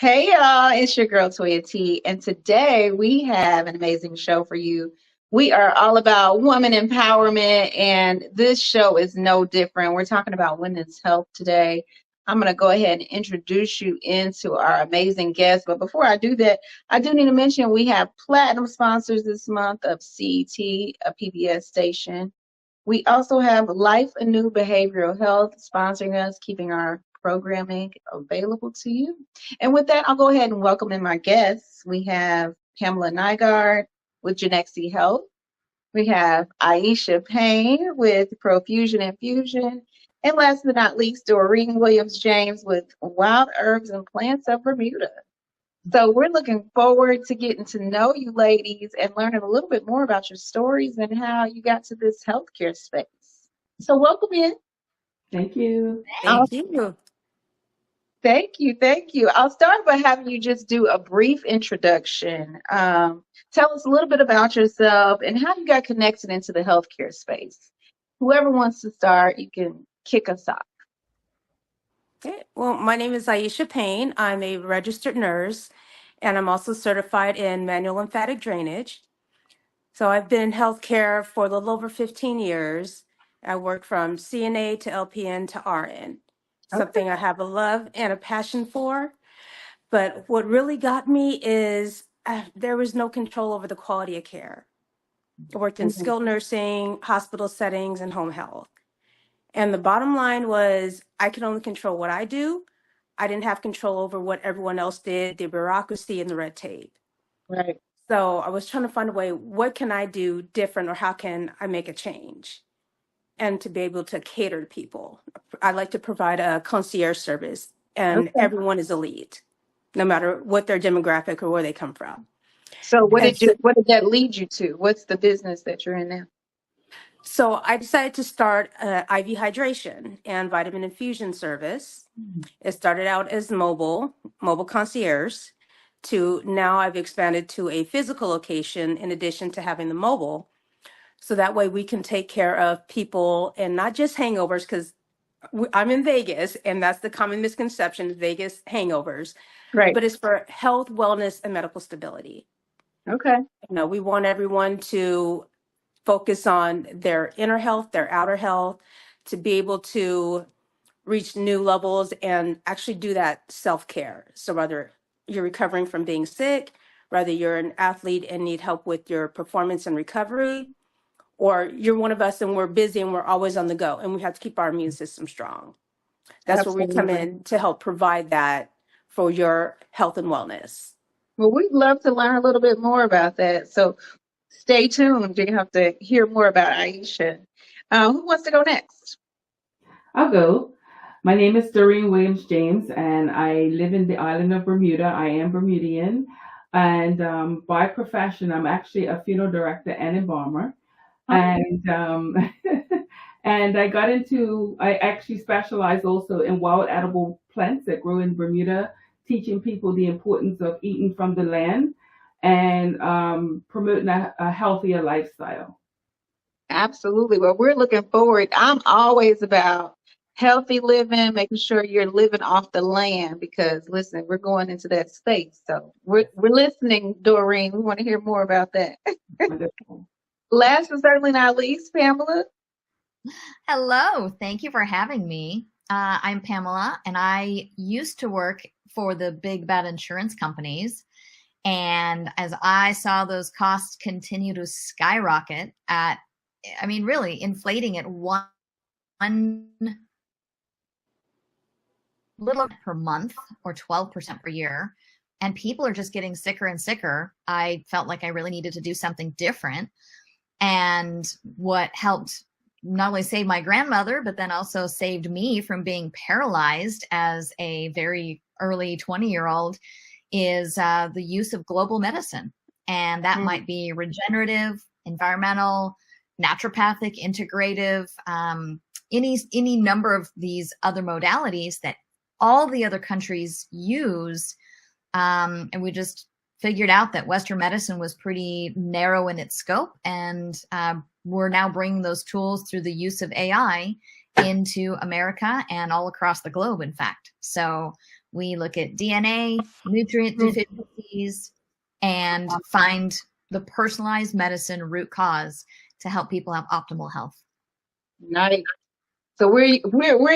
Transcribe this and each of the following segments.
Hey y'all, it's your girl Toyia T, and today we have an amazing show for you. We are all about woman empowerment, and this show is no different. We're talking about women's health today. I'm going to go ahead and introduce you into our amazing guest. But before I do that, I do need to mention we have platinum sponsors this month of CET, a PBS station. We also have Life Anew Behavioral Health sponsoring us, keeping our programming available to you. And with that, I'll go ahead and welcome in my guests. We have Pamela Nygaard with Genexi Health. We have Aisha Payne with Profusion Infusion. And last but not least, Doreen Williams James with Wild Herbs and Plants of Bermuda. So we're looking forward to getting to know you ladies and learning a little bit more about your stories and how you got to this healthcare space. So welcome in. Thank you. I'll- Thank you. Thank you. I'll start by having you just do a brief introduction. Tell us a little bit about yourself and how you got connected into the healthcare space. Whoever wants to start, you can kick us off. Okay. Well, my name is Aisha Payne. I'm a registered nurse, and I'm also certified in manual lymphatic drainage. So I've been in healthcare for a little over 15 years. I worked from CNA to LPN to RN, Okay. something I have a love and a passion for. But what really got me is there was no control over the quality of care. I worked in Mhm. skilled nursing, hospital settings, and home health. And the bottom line was I could only control what I do. I didn't have control over what everyone else did, the bureaucracy and the red tape. Right. So I was trying to find a way, what can I do different or how can I make a change? And to be able to cater to people. I like to provide a concierge service and Okay. everyone is elite, no matter what their demographic or where they come from. So And so, what did that lead you to? What's the business that you're in now? so I decided to start IV hydration and vitamin infusion service. It started out as mobile concierge, to now I've expanded to a physical location in addition to having the mobile. So that way we can take care of people and not just hangovers, because I'm in Vegas and that's the common misconception, Vegas hangovers, Right. but it's for health, wellness, and medical stability. Okay. We want everyone to focus on their inner health, their outer health, to be able to reach new levels and actually do that self-care. So whether you're recovering from being sick, whether you're an athlete and need help with your performance and recovery, or you're one of us and we're busy and we're always on the go and we have to keep our immune system strong. That's where we come Absolutely. in to help provide that for your health and wellness. Well, we'd love to learn a little bit more about that. So stay tuned. You have to hear more about Aisha. Who wants to go next? I'll go. My name is Doreen Williams James, and I live in the island of Bermuda. I am Bermudian. And by profession, I'm actually a funeral director and embalmer. And and I actually specialize also in wild edible plants that grow in Bermuda, teaching people the importance of eating from the land and promoting a healthier lifestyle. Absolutely. Well, we're looking forward. I'm always about healthy living, making sure you're living off the land because listen, we're going into that space. So we're listening, Doreen. We want to hear more about that. Wonderful. Last but certainly not least, Pamela. Hello, thank you for having me. I'm Pamela, and I used to work for the big bad insurance companies. And as I saw those costs continue to skyrocket really inflating at one little per month or 12% per year, and people are just getting sicker and sicker, I felt like I really needed to do something different. And what helped not only save my grandmother, but then also saved me from being paralyzed as a very early 20-year-old is the use of global medicine. And that might be regenerative, environmental, naturopathic, integrative, any number of these other modalities that all the other countries use. And we just figured out that Western medicine was pretty narrow in its scope. And we're now bringing those tools through the use of AI into America and all across the globe, in fact. So We look at DNA, nutrient deficiencies, and find the personalized medicine root cause to help people have optimal health. Nice. So we're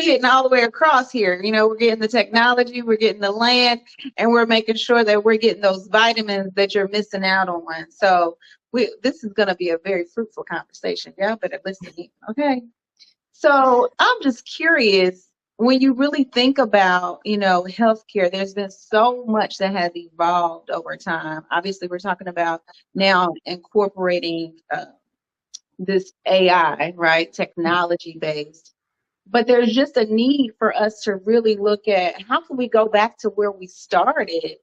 getting all the way across here. You know, we're getting the technology, we're getting the land, and we're making sure that we're getting those vitamins that you're missing out on. So this is going to be a very fruitful conversation. Y'all better listen in. Okay. So I'm just curious, when you really think about, you know, healthcare, there's been so much that has evolved over time. Obviously, we're talking about now incorporating this AI, right? Technology based. But there's just a need for us to really look at how can we go back to where we started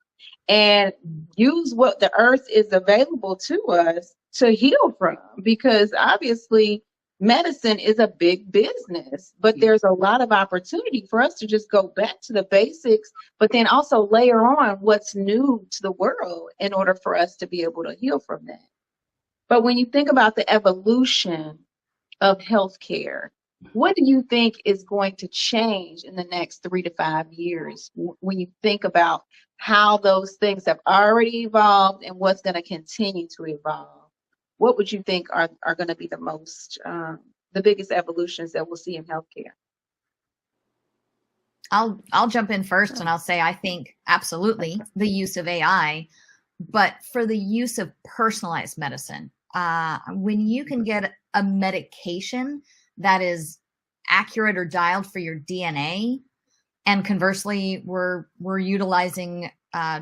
and use what the earth is available to us to heal from, because obviously medicine is a big business, but there's a lot of opportunity for us to just go back to the basics, but then also layer on what's new to the world in order for us to be able to heal from that. But when you think about the evolution of healthcare, what do you think is going to change in the next 3 to 5 years when you think about how those things have already evolved and what's going to continue to evolve? What would you think are going to be the biggest evolutions that we'll see in healthcare? I'll jump in first and I'll say I think absolutely the use of AI, but for the use of personalized medicine, when you can get a medication that is accurate or dialed for your DNA, and conversely, we're utilizing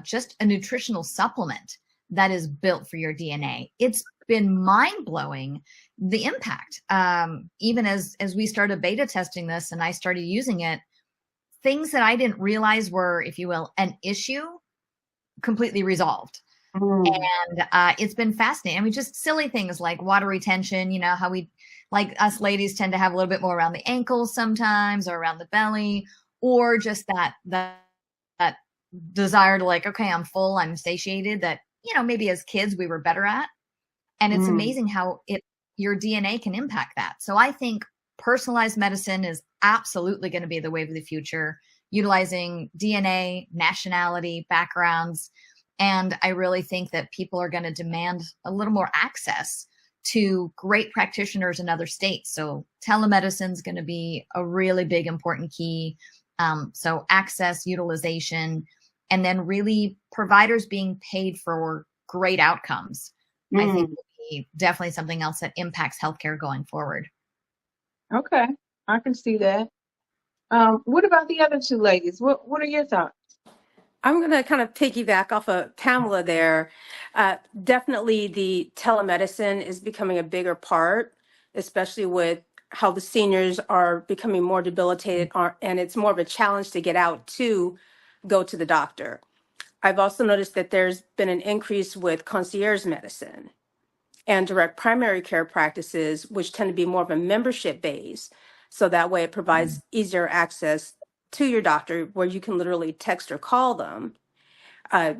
just a nutritional supplement that is built for your DNA. It's been mind blowing, the impact. Even as we started beta testing this and I started using it, things that I didn't realize were, if you will, an issue, completely resolved. And it's been fascinating. I mean, just silly things like water retention, you know, how we, like us ladies tend to have a little bit more around the ankles sometimes or around the belly, or just that desire to like, okay, I'm full, I'm satiated, that, you know, maybe as kids we were better at. And it's amazing how your DNA can impact that. So I think personalized medicine is absolutely going to be the wave of the future, utilizing DNA, nationality, backgrounds. And I really think that people are going to demand a little more access to great practitioners in other states. So telemedicine is going to be a really big, important key. So access, utilization, and then really providers being paid for great outcomes, I think will be definitely something else that impacts healthcare going forward. Okay, I can see that. What about the other two ladies? What are your thoughts? I'm going to kind of piggyback off of Pamela there. Definitely the telemedicine is becoming a bigger part, especially with how the seniors are becoming more debilitated, and it's more of a challenge to get out to go to the doctor. I've also noticed that there's been an increase with concierge medicine and direct primary care practices, which tend to be more of a membership base. So that way it provides easier access to your doctor, where you can literally text or call them.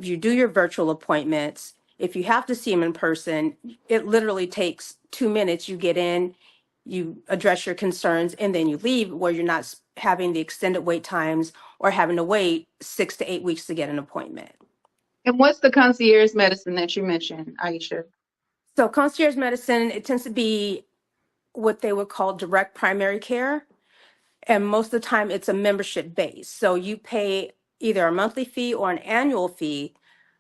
You do your virtual appointments. If you have to see them in person, it literally takes 2 minutes. You get in, you address your concerns, and then you leave, where you're not having the extended wait times or having to wait 6 to 8 weeks to get an appointment. And what's the concierge medicine that you mentioned, Aisha? So concierge medicine, it tends to be what they would call direct primary care. And most of the time it's a membership base. So you pay either a monthly fee or an annual fee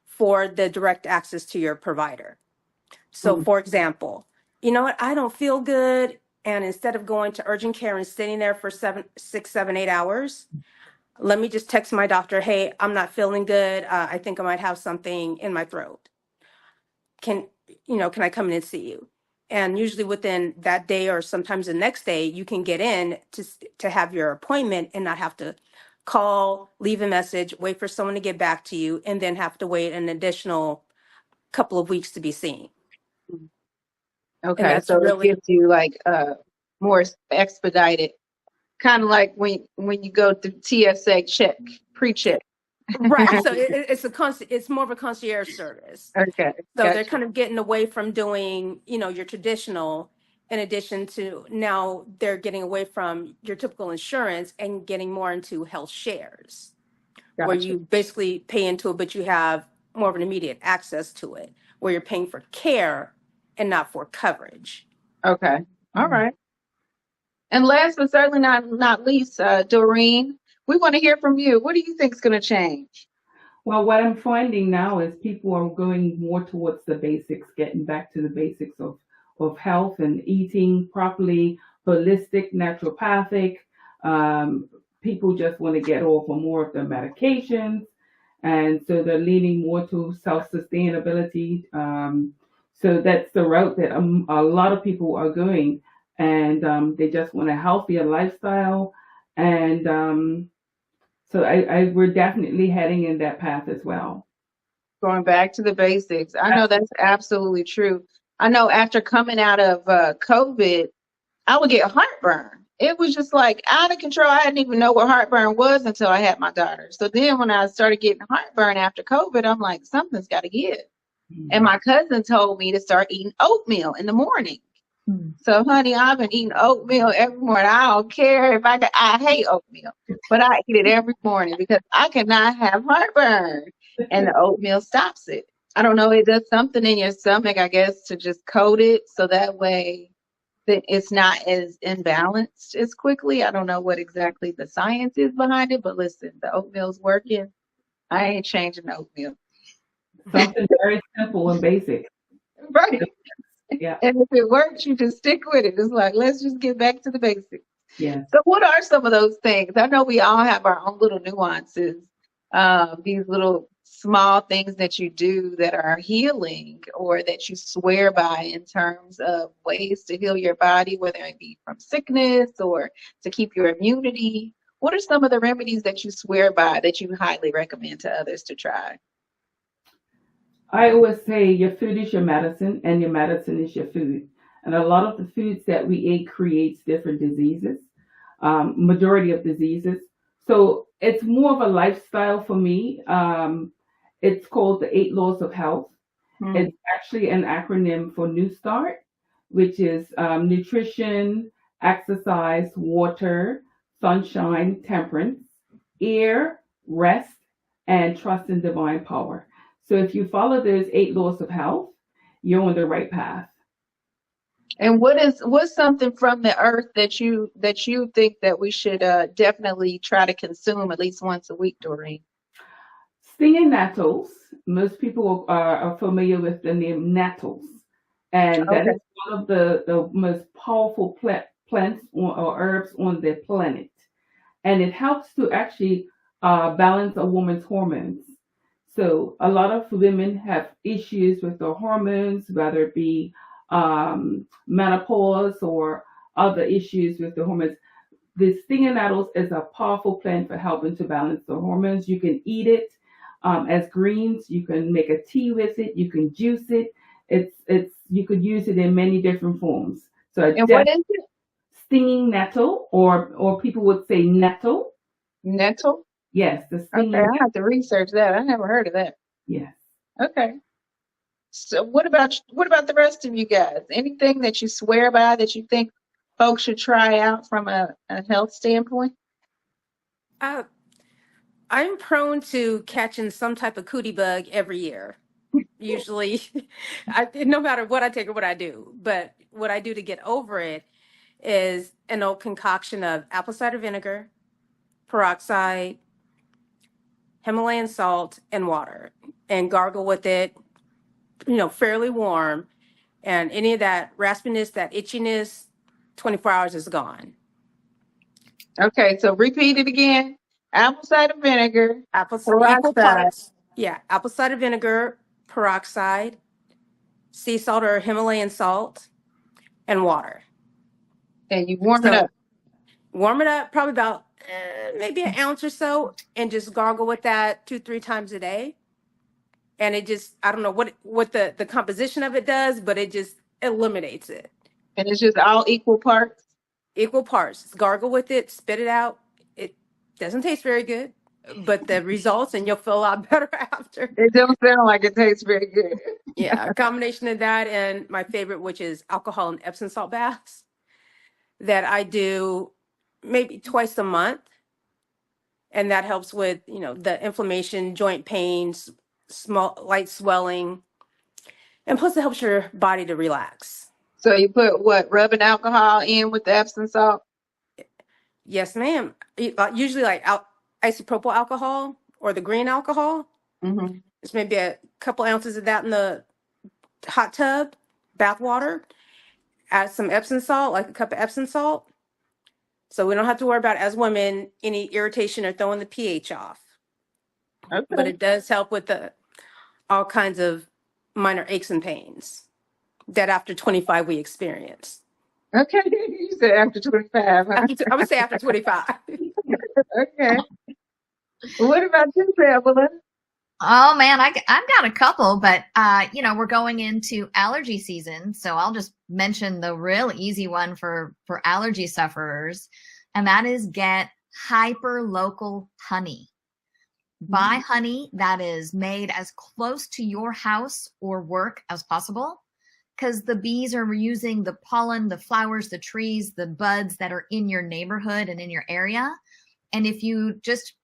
for the direct access to your provider. So for example, you know what, I don't feel good. And instead of going to urgent care and sitting there for 6, 7, 8 hours, let me just text my doctor, hey, I'm not feeling good. I think I might have something in my throat. Can I come in and see you? And usually within that day or sometimes the next day, you can get in to have your appointment and not have to call, leave a message, wait for someone to get back to you, and then have to wait an additional couple of weeks to be seen. And Okay, that's so it really gives you like more expedited, kind of like when you go through TSA check, pre-check. right. So it's more of a concierge service. Okay, So they're gotcha. kind of getting away from doing, your traditional, in addition to now they're getting away from your typical insurance and getting more into health shares, where Gotcha. you basically pay into it, but you have more of an immediate access to it, where you're paying for care and not for coverage. Okay. All right. And last but certainly not least, Doreen, we want to hear from you. What do you think is going to change? Well, what I'm finding now is people are going more towards the basics, getting back to the basics of health and eating properly, holistic, naturopathic. Um, People just want to get off of more of the medications. And so they're leaning more to self sustainability. So that's the route that a lot of people are going. And they just want a healthier lifestyle. And so we're definitely heading in that path as well. Going back to the basics. I know that's absolutely true. I know after coming out of COVID, I would get heartburn. It was just like out of control. I didn't even know what heartburn was until I had my daughter. So then when I started getting heartburn after COVID, I'm like, something's got to give. And my cousin told me to start eating oatmeal in the morning. So, honey, I've been eating oatmeal every morning. I don't care if I hate oatmeal, but I eat it every morning because I cannot have heartburn. And the oatmeal stops it. I don't know. It does something in your stomach, I guess, to just coat it so that way that it's not as imbalanced as quickly. I don't know what exactly the science is behind it, but listen, the oatmeal's working. I ain't changing the oatmeal. Something very simple and basic. Right. Yeah. And if it works, you just stick with it. It's like, let's just get back to the basics. Yes. So what are some of those things? I know we all have our own little nuances, these little small things that you do that are healing or that you swear by in terms of ways to heal your body, whether it be from sickness or to keep your immunity. What are some of the remedies that you swear by that you highly recommend to others to try? I always say your food is your medicine and your medicine is your food. And a lot of the foods that we eat creates different diseases, majority of diseases. So it's more of a lifestyle for me. It's called the 8 Laws of Health. It's actually an acronym for New Start, which is nutrition, exercise, water, sunshine, temperance, air, rest, and trust in divine power. So if you follow those 8 laws of health, you're on the right path. And what's something from the earth that you think that we should definitely try to consume at least once a week, Doreen? Stinging nettles. Most people are familiar with the name nettles, and that Okay. is one of the most powerful plants or herbs on the planet. And it helps to actually balance a woman's hormones. So a lot of women have issues with their hormones, whether it be menopause or other issues with the hormones. The stinging nettles is a powerful plant for helping to balance the hormones. You can eat it as greens. You can make a tea with it. You can juice it. It's you could use it in many different forms. So And what is it? stinging nettle, or people would say nettle. Nettle? Yes, the Okay, stinging. I have to research that. I never heard of that. Yes. Okay. So what about the rest of you guys? Anything that you swear by that you think folks should try out from a health standpoint? Uh, I'm prone to catching some type of cootie bug every year. Usually, no matter what I take or what I do. But what I do to get over it is an old concoction of apple cider vinegar, peroxide, Himalayan salt, and water, and gargle with it, fairly warm. And any of that raspiness, that itchiness, 24 hours is gone. Okay, so repeat it again. Apple cider vinegar, Equal peroxide, parts. Yeah, apple cider vinegar, peroxide, sea salt or Himalayan salt, and water. and you warm it So up. warm it up probably about maybe an ounce or so, and just gargle with that 2-3 times a day. And it just, I don't know what the composition of it does, but it just eliminates it. And it's just all equal parts. Equal parts. Just gargle with it, spit it out. It doesn't taste very good, but the results, and you'll feel a lot better after. It don't sound like it tastes very good. Yeah, a combination of that and my favorite, which is alcohol and Epsom salt baths that I do maybe twice a month. and that helps with, the inflammation, joint pains, small light swelling, and plus it helps your body to relax. So you put what, rubbing alcohol in with the Epsom salt? Yes, ma'am. Usually like isopropyl alcohol or the green alcohol. Mm-hmm. It's maybe a couple ounces of that in the hot tub, bath water. Add some Epsom salt, like a cup of Epsom salt. So we don't have to worry about, as women, any irritation or throwing the pH off. But Okay. it does help with all kinds of minor aches and pains that after 25 we experience. Okay. You said after 25. Huh? I would say after 25. Okay. What about you, Pamela? Oh man, I've got a couple, but we're going into allergy season, so I'll just mention the real easy one for allergy sufferers, and that is get hyper local honey. Buy honey that is made as close to your house or work as possible, because the bees are using the pollen, the flowers, the trees, the buds that are in your neighborhood and in your area. And if you just,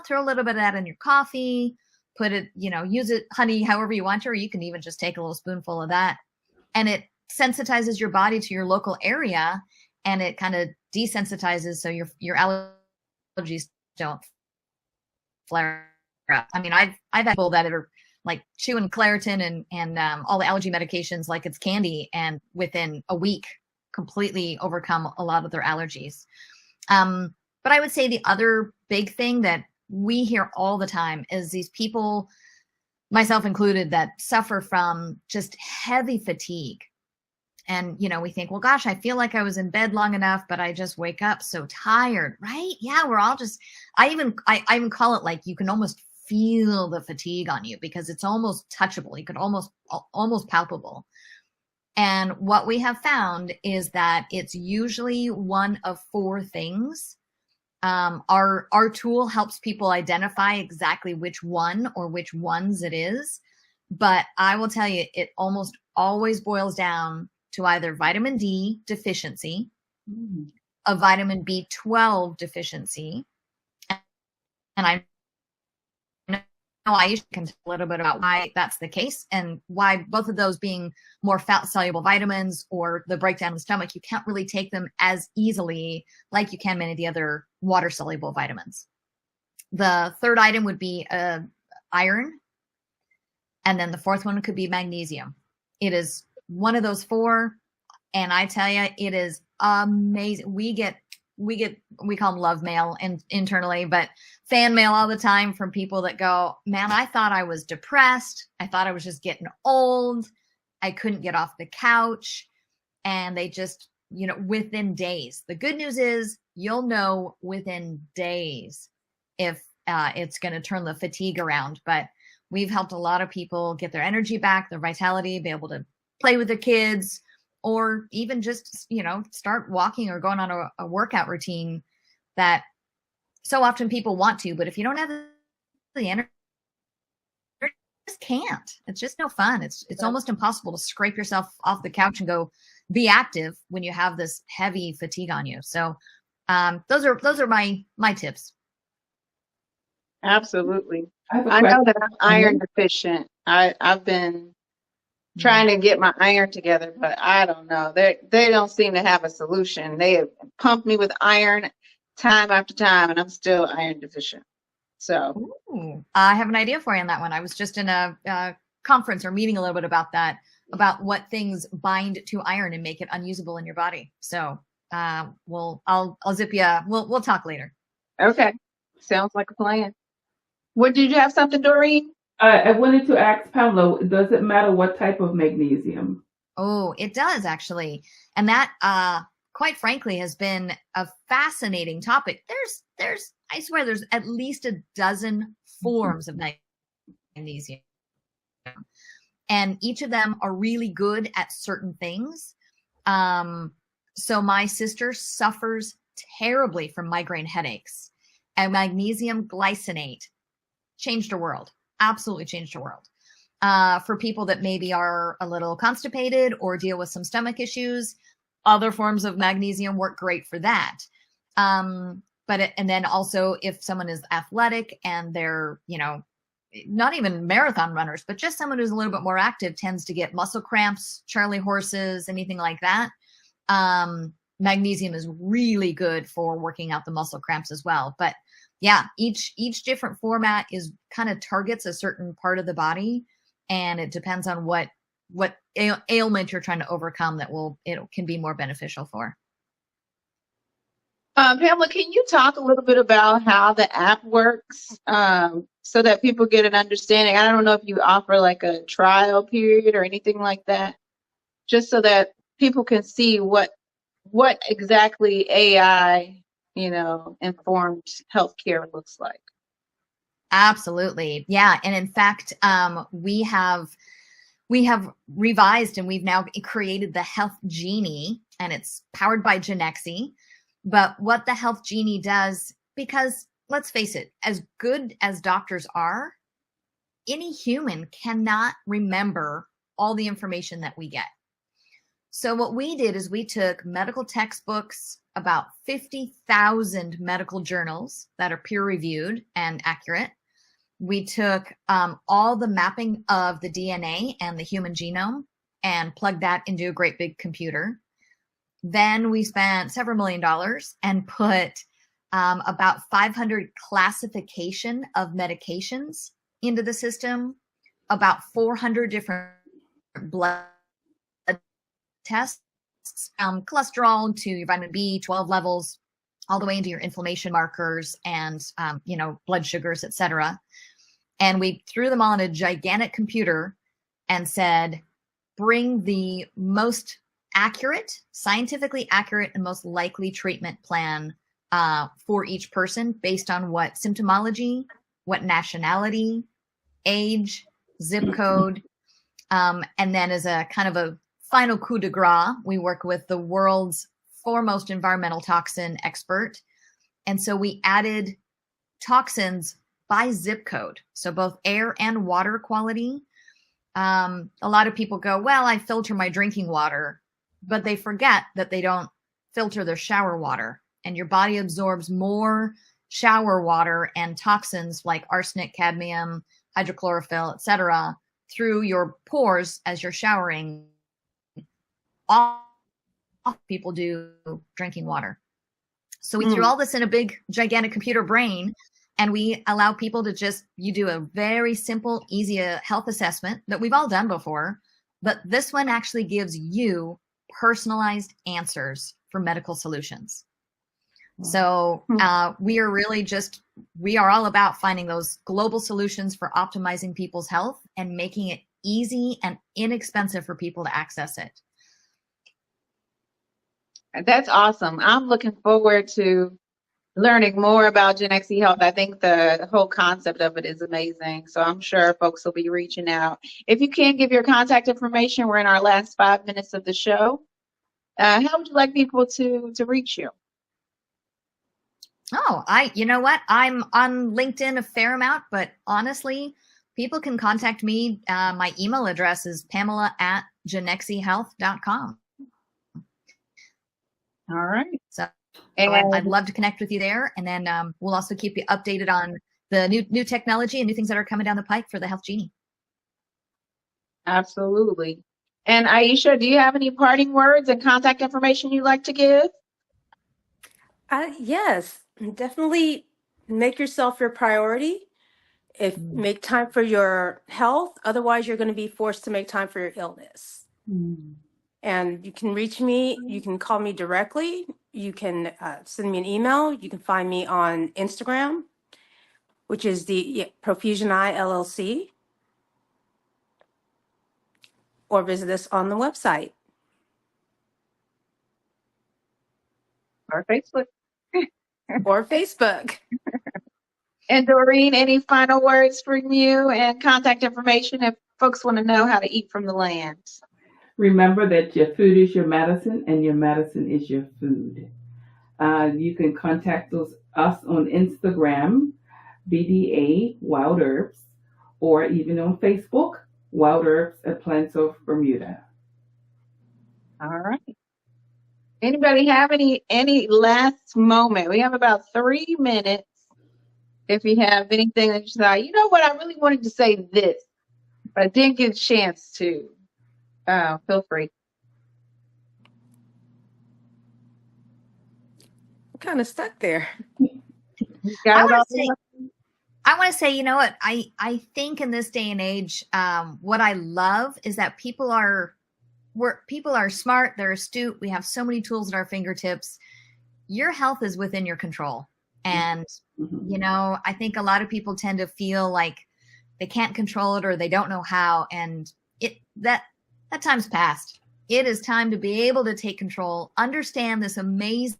throw a little bit of that in your coffee, put it, use it, honey, however you want to, or you can even just take a little spoonful of that, and it sensitizes your body to your local area, and it kind of desensitizes so your allergies don't flare up. I mean, I've had people that are like chewing Claritin and all the allergy medications like it's candy, and within a week completely overcome a lot of their allergies. But I would say the other big thing that we hear all the time is these people, myself included, that suffer from just heavy fatigue. And, we think, well, gosh, I feel like I was in bed long enough, but I just wake up so tired, right? Yeah, we're all just, I even call it like you can almost feel the fatigue on you because it's almost touchable. You could almost palpable. And what we have found is that it's usually one of four things. Our tool helps people identify exactly which one or which ones it is. But I will tell you, it almost always boils down to either vitamin D deficiency, a vitamin B12 deficiency. And I know I usually can tell a little bit about why that's the case and why both of those being more fat soluble vitamins or the breakdown of the stomach, you can't really take them as easily like you can many of the other water soluble vitamins. The third item would be iron. And then the fourth one could be magnesium. It is one of those four. And I tell you, it is amazing. We call them love mail internally, but fan mail all the time from people that go, man, I thought I was depressed. I thought I was just getting old. I couldn't get off the couch. And they just, within days. The good news is you'll know within days if it's going to turn the fatigue around. But we've helped a lot of people get their energy back, their vitality, be able to play with their kids, or even just, start walking or going on a workout routine that so often people want to, but if you don't have the energy, you just can't. It's just no fun. It's almost impossible to scrape yourself off the couch and go be active when you have this heavy fatigue on you. So those are my tips. Absolutely. I know that I'm iron deficient. I've been trying to get my iron together, but I don't know. They don't seem to have a solution. They have pumped me with iron time after time, and I'm still iron deficient. So I have an idea for you on that one. I was just in a conference or meeting a little bit about that, about what things bind to iron and make it unusable in your body. So I'll zip you. We'll talk later. Okay, sounds like a plan. What, did you have something, Doreen? I wanted to ask Pamela, does it matter what type of magnesium? Oh, it does actually. And that, quite frankly, has been a fascinating topic. I swear there's at least a dozen forms of magnesium. And each of them are really good at certain things. So my sister suffers terribly from migraine headaches, and magnesium glycinate changed her world. Absolutely changed her world. For people that maybe are a little constipated or deal with some stomach issues, other forms of magnesium work great for that. and then also if someone is athletic and they're, not even marathon runners, but just someone who's a little bit more active tends to get muscle cramps, Charlie horses, anything like that. Magnesium is really good for working out the muscle cramps as well. But yeah, each different format is kind of targets a certain part of the body, and it depends on what ailment you're trying to overcome that it can be more beneficial for. Pamela, can you talk a little bit about how the app works, so that people get an understanding? I don't know if you offer like a trial period or anything like that, just so that people can see what exactly AI, informed healthcare looks like. Absolutely. Yeah. And in fact, we have revised and we've now created the Health Genie, and it's powered by Genexi. But what the Health Genie does, because let's face it, as good as doctors are, any human cannot remember all the information that we get. So what we did is we took medical textbooks, about 50,000 medical journals that are peer reviewed and accurate. We took all the mapping of the DNA and the human genome and plugged that into a great big computer. Then we spent several $1 million and put about 500 classification of medications into the system, about 400 different blood tests, cholesterol to your vitamin B12 levels, all the way into your inflammation markers and, blood sugars, etc. And we threw them all in a gigantic computer and said, bring the most accurate, scientifically accurate, and most likely treatment plan for each person based on what symptomology, what nationality, age, zip code. And then as a kind of a final coup de grace, we work with the world's foremost environmental toxin expert. And so we added toxins by zip code. So both air and water quality. A lot of people go, well, I filter my drinking water, but they forget that they don't filter their shower water, and your body absorbs more shower water and toxins like arsenic, cadmium, hydrochlorophyll, etc., through your pores as you're showering. All people do drinking water. So we threw all this in a big, gigantic computer brain, and we allow people to you do a very simple, easy health assessment that we've all done before, but this one actually gives you personalized answers for medical solutions. So we are all about finding those global solutions for optimizing people's health and making it easy and inexpensive for people to access it. That's awesome. I'm looking forward to learning more about Genexi Health. I think the whole concept of it is amazing. So I'm sure folks will be reaching out. If you can give your contact information, we're in our last 5 minutes of the show. How would you like people to reach you? Oh, you know what? I'm on LinkedIn a fair amount, but honestly, people can contact me. My email address is pamela@genexihealth.com. All right. So I'd love to connect with you there. And then we'll also keep you updated on the new technology and new things that are coming down the pike for the Health Genie. Absolutely. And Aisha, do you have any parting words and contact information you'd like to give? Yes, definitely make yourself your priority. Make time for your health. Otherwise, you're going to be forced to make time for your illness. And you can reach me. You can call me directly. You can send me an email. You can find me on Instagram, which is the Profusion Eye LLC, or visit us on the website. Or Facebook. Or Facebook. And Doreen, any final words from you and contact information if folks want to know how to eat from the land? Remember that your food is your medicine and your medicine is your food. You can contact us on Instagram, BDA Wild Herbs, or even on Facebook, Wild Herbs and Plants of Bermuda. All right. Anybody have any last moment? We have about 3 minutes. If you have anything that you say, you know what, I really wanted to say this, but I didn't get a chance to. Feel free. I'm kind of stuck there. You got it all there? I want to say, you know what? I think in this day and age, what I love is that people are smart, they're astute. We have so many tools at our fingertips. Your health is within your control. And, you know, I think a lot of people tend to feel like they can't control it or they don't know how. And that time's past. It is time to be able to take control, understand this amazing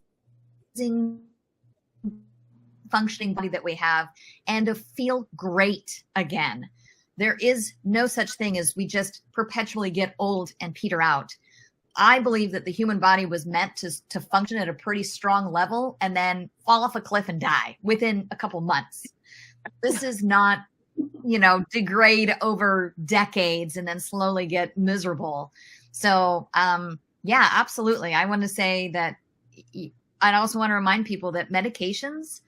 functioning body that we have, and to feel great again. There is no such thing as we just perpetually get old and peter out. I believe that the human body was meant to function at a pretty strong level and then fall off a cliff and die within a couple months. This is not, you know, degrade over decades and then slowly get miserable. So, yeah, absolutely. I want to say that I'd also want to remind people that medications,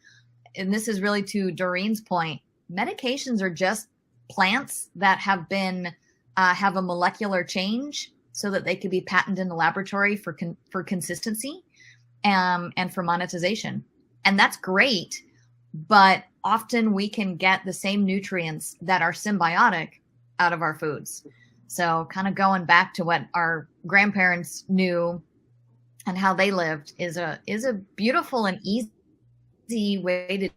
and this is really to Doreen's point, medications are just plants that have been have a molecular change so that they could be patented in the laboratory for consistency and for monetization. And that's great, but often we can get the same nutrients that are symbiotic out of our foods. So kind of going back to what our grandparents knew and how they lived is a beautiful and easy way to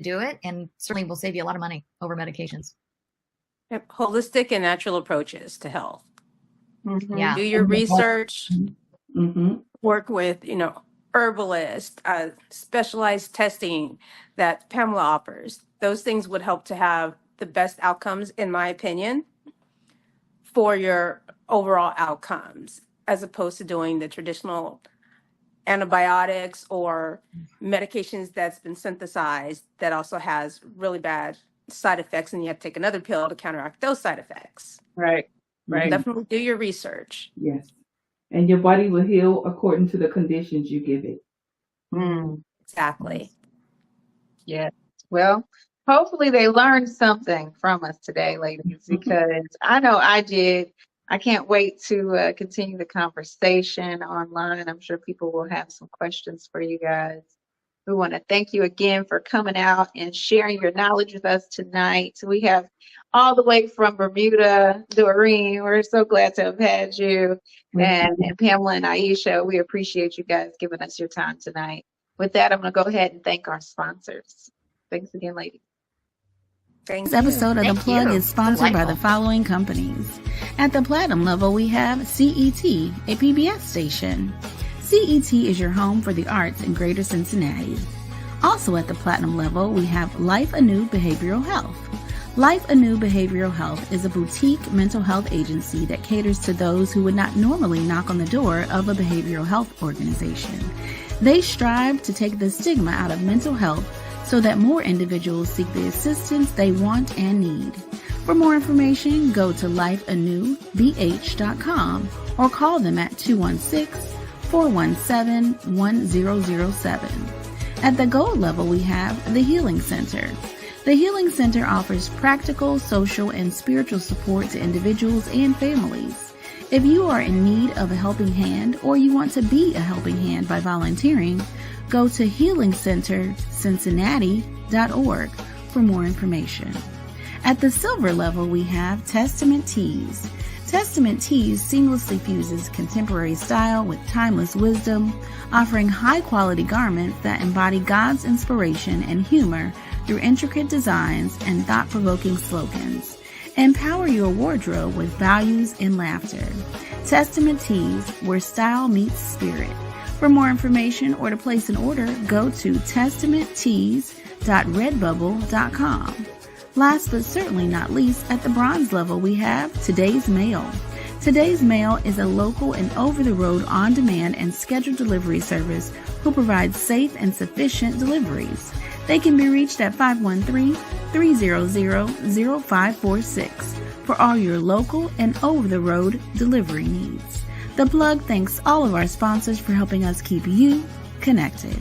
do it, and certainly will save you a lot of money over medications. Yep. Holistic and natural approaches to health. Mm-hmm. Yeah. Do your research, Mm-hmm. work with, herbalists, specialized testing that Pamela offers. Those things would help to have the best outcomes, in my opinion, for your overall outcomes, as opposed to doing the traditional antibiotics or medications that's been synthesized that also has really bad side effects, and you have to take another pill to counteract those side effects. Right. Definitely do your research. Yes. And your body will heal according to the conditions you give it. Exactly. Yeah. Well, hopefully they learned something from us today, ladies, because I know I did. I can't wait to continue the conversation online. I'm sure people will have some questions for you guys. We want to thank you again for coming out and sharing your knowledge with us tonight. We have all the way from Bermuda, Doreen. We're so glad to have had you. And Pamela and Aisha, we appreciate you guys giving us your time tonight. With that, I'm going to go ahead and thank our sponsors. Thanks again, ladies. Thank This you. episode of The Thank Plug you. is sponsored by Delightful. the following companies. At the Platinum level, we have CET, a PBS station. CET is your home for the arts in Greater Cincinnati. Also at the Platinum level, we have Life Anew Behavioral Health. Life Anew Behavioral Health is a boutique mental health agency that caters to those who would not normally knock on the door of a behavioral health organization. They strive to take the stigma out of mental health so that more individuals seek the assistance they want and need. For more information, go to lifeanewbh.com or call them at 216-417-1007. At the gold level, we have the Healing Center. The Healing Center offers practical, social, and spiritual support to individuals and families. If you are in need of a helping hand or you want to be a helping hand by volunteering, go to healingcentercincinnati.org for more information. At the silver level, we have Testament Tees. Testament Tees seamlessly fuses contemporary style with timeless wisdom, offering high-quality garments that embody God's inspiration and humor through intricate designs and thought-provoking slogans. Empower your wardrobe with values and laughter. Testament Tees, where style meets spirit. For more information or to place an order, go to testamenttees.redbubble.com. Last but certainly not least, at the bronze level, we have Today's Mail. Today's Mail is a local and over-the-road, on-demand, and scheduled delivery service who provides safe and sufficient deliveries. They can be reached at 513-300-0546 for all your local and over-the-road delivery needs. The Plug thanks all of our sponsors for helping us keep you connected.